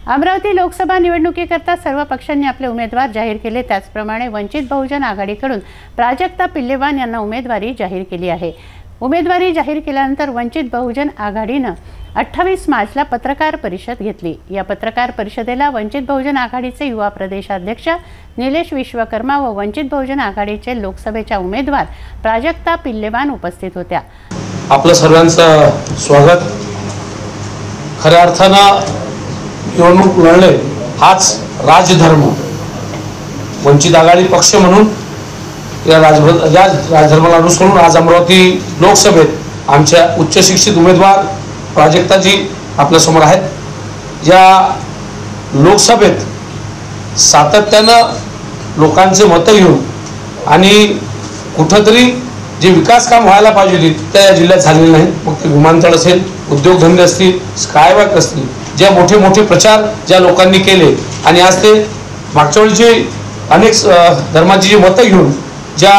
अमरावती लोकसभा निवडणुकीकरता सर्व पक्षांनी आपले उमेदवार जाहीर केले। त्याचप्रमाणे वंचित बहुजन आघाडीकडून प्राजक्ता पिल्लेवान यांना उमेदवारी जाहीर केली आहे। उमेदवारी जाहीर केल्यानंतर वंचित बहुजन आघाडीने 28 मार्चला पत्रकार परिषद घेतली। या पत्रकार परिषदेला वंचित बहुजन आघाडीचे युवा प्रदेशाध्यक्ष निलेश विश्वकर्मा व वंचित बहुजन आघाडीचे लोकसभेच्या उमेदवार प्राजक्ता पिल्लेवान उपस्थित होत्या। आपलं सर्वांचं स्वागत। खऱ्या अर्थानं निवडणूक लढणे हाच राजधर्म। वंचित आघाडी पक्ष म्हणून या राजधर्माला अनुसरून आज अमरावती लोकसभेत आमच्या उच्च शिक्षित उमेदवार प्राजक्ताजी आपल्या समोर आहेत। या लोकसभेत सातत्यानं लोकांचे मत घेऊन आणि कुठेतरी जे विकास काम व्हायला पाहिजे त्या या जिल्ह्यात झालेले नाही। मग ते विमानतळ असेल, उद्योगधंदे असतील, स्कायवॉक असतील, ज्या मोठे मोठे प्रचार ज्या लोकांनी केले आणि आज ते मागच्या वेळीचे अनेक धर्माची जी मतं घेऊन ज्या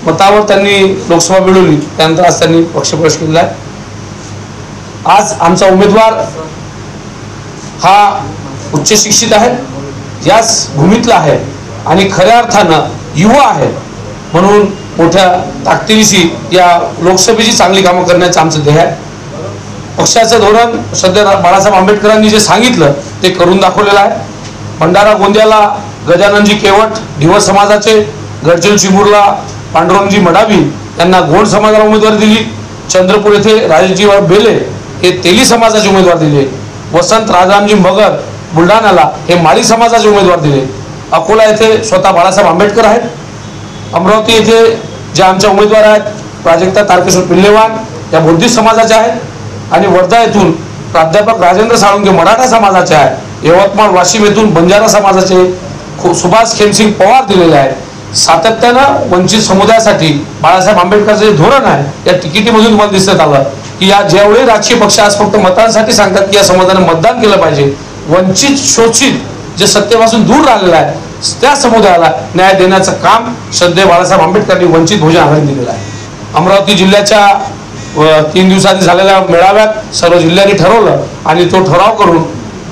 मतावर त्यांनी लोकसभा मिळवली त्यानंतर आज त्यांनी पक्षप्रवेश केलेला आहे। आज आमचा उमेदवार हा उच्च शिक्षित आहे, याच भूमीतला आहे आणि खऱ्या अर्थानं युवा आहे, म्हणून मोठ्या ताकदीनिशी या लोकसभेची चांगली कामं करण्याचं आमचं ध्येय आहे। पक्षाचं धोरण सध्या बाळासाहेब आंबेडकरांनी जे सांगितलं ते करून दाखवलेलं आहे। भंडारा गोंदियाला गजाननजी केवट ढिवर समाजाचे, गडचिरोली चिमूरला पांडुरंगजी मडावी यांना गोंड समाजाला उमेदवारी दिली। चंद्रपूर येथे राजेजी बेले हे तेली समाजाचे उमेदवार दिले। वसंत राजारामजी मगर बुलढाण्याला हे माळी समाजाचे उमेदवार दिले। अकोला येथे स्वतः बाळासाहेब आंबेडकर आहेत। अमरावती येथे जे आमच्या उमेदवार आहेत प्राजक्ता तारकेश्वर पिल्लेवान या बुद्धिस्ट समाजाचे आहेत आणि वर्धा येथून प्राध्यापक राजेंद्र साळुंके मराठा समाजाचे आहेत। यवतमाळ वाशिम येथून बंजारा समाजाचे सुभाष खेमसिंग पवार दिलेले आहेत। सातत्यानं वंचित समुदायासाठी बाळासाहेब आंबेडकरचे धोरण आहे या तिकिटीमधून तुम्हाला दिसत आलं की या जेवढे राजकीय पक्ष आज फक्त मतांसाठी सांगतात की या समाजाने मतदान केलं पाहिजे, वंचित शोषित जे सत्तेपासून दूर राहिलेला आहे त्या समुदायाला न्याय देण्याचं काम श्रद्धेय बाळासाहेब आंबेडकरांनी वंचित बहुजन आघाडीने दिलेलं आहे। अमरावती जिल्ह्याच्या 3 दिवसांनी झालेल्या मेळाव्यात सर्व जिल्ह्यांनी ठरवलं आणि तो ठराव करून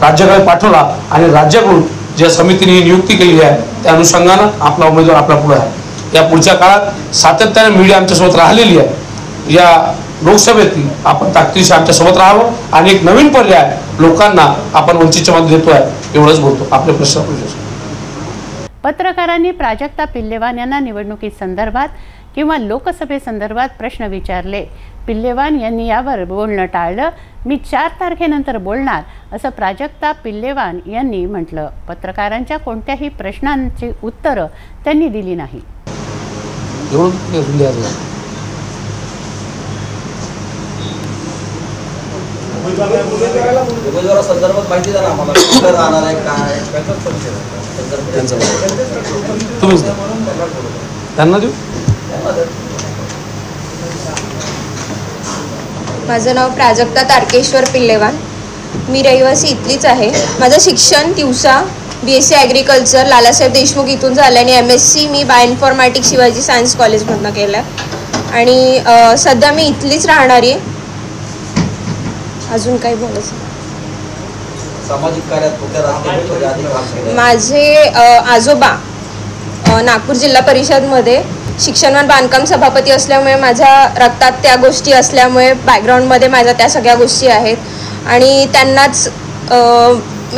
राज्याकडे पाठवला आणि राज्याकडून ज्या समितीने नियुक्ती केली आहे त्या अनुषंगानं आपला उमेदवार आपल्या पुढे आहे। या पुढच्या काळात सातत्याने मीडिया आमच्यासोबत राहिलेली आहे। या लोकसभेत आपण ताकदीशी आमच्यासोबत राहावं आणि एक नवीन पर्याय लोकांना आपण वंचितच्या मध्ये देतोय एवढंच बोलतो। आपले प्रश्न पत्रकारांनी प्राजक्ता पिल्लेवान यांना निवडणुकी संदर्भात किंवा लोकसभेसंदर्भात प्रश्न विचारले। पिल्लेवान यांनी यावर बोलणं टाळलं। मी 4 तारखेनंतर बोलणार असं प्राजक्ता पिल्लेवान यांनी म्हटलं। पत्रकारांच्या कोणत्याही प्रश्नांची उत्तरं त्यांनी दिली नाही। माझं नाव प्राजक्ता तारकेश्वर पिल्लेवान, मी रहिवासी इथलीच आहे। माझं शिक्षण तिवसा BSc ॲग्रिकल्चर लालासाहेब देशमुख इथून झालं आणि MSc मी बायोइन्फॉर्मॅटिक्स शिवाजी सायन्स कॉलेजमधून केलं आणि सध्या मी इथलीच राहणारी आहे। अजून काही बोलायचं? सामाजिक कार्यात माझे आजोबा नागपूर जिल्हा परिषदमध्ये शिक्षण बांधकाम सभापती असल्यामुळे माझ्या रक्तात त्या गोष्टी असल्यामुळे बॅकग्राऊंडमध्ये माझ्या त्या सगळ्या गोष्टी आहेत आणि त्यांनाच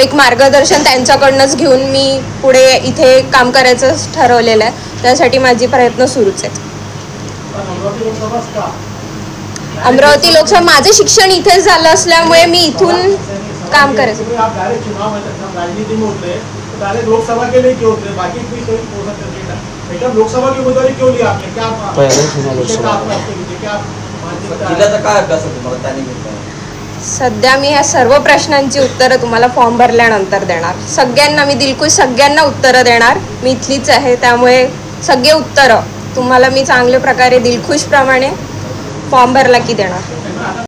एक मार्गदर्शन त्यांच्याकडनंच घेऊन मी पुढे इथे काम करायचं ठरवलेलं आहे। त्यासाठी माझे प्रयत्न सुरूच आहेत। अमरावती लोकसभा माझं शिक्षण इथेच झालं असल्यामुळे मी इथून काम करायचं। लोकसभा के लिए क्यों उतरे? बाकी लोकसभा की उम्मीदवारी क्यों लिया आपने? सध्या मी ह्या सर्व प्रश्नांची उत्तरं तुम्हाला फॉर्म भरल्यानंतर देणार। सगळ्यांना मी दिलखुश सगळ्यांना उत्तरं देणार। मी इथलीच आहे त्यामुळे सगळे उत्तरं तुम्हाला मी चांगल्या प्रकारे दिलखुश प्रमाणे फॉर्म भरला की देणार।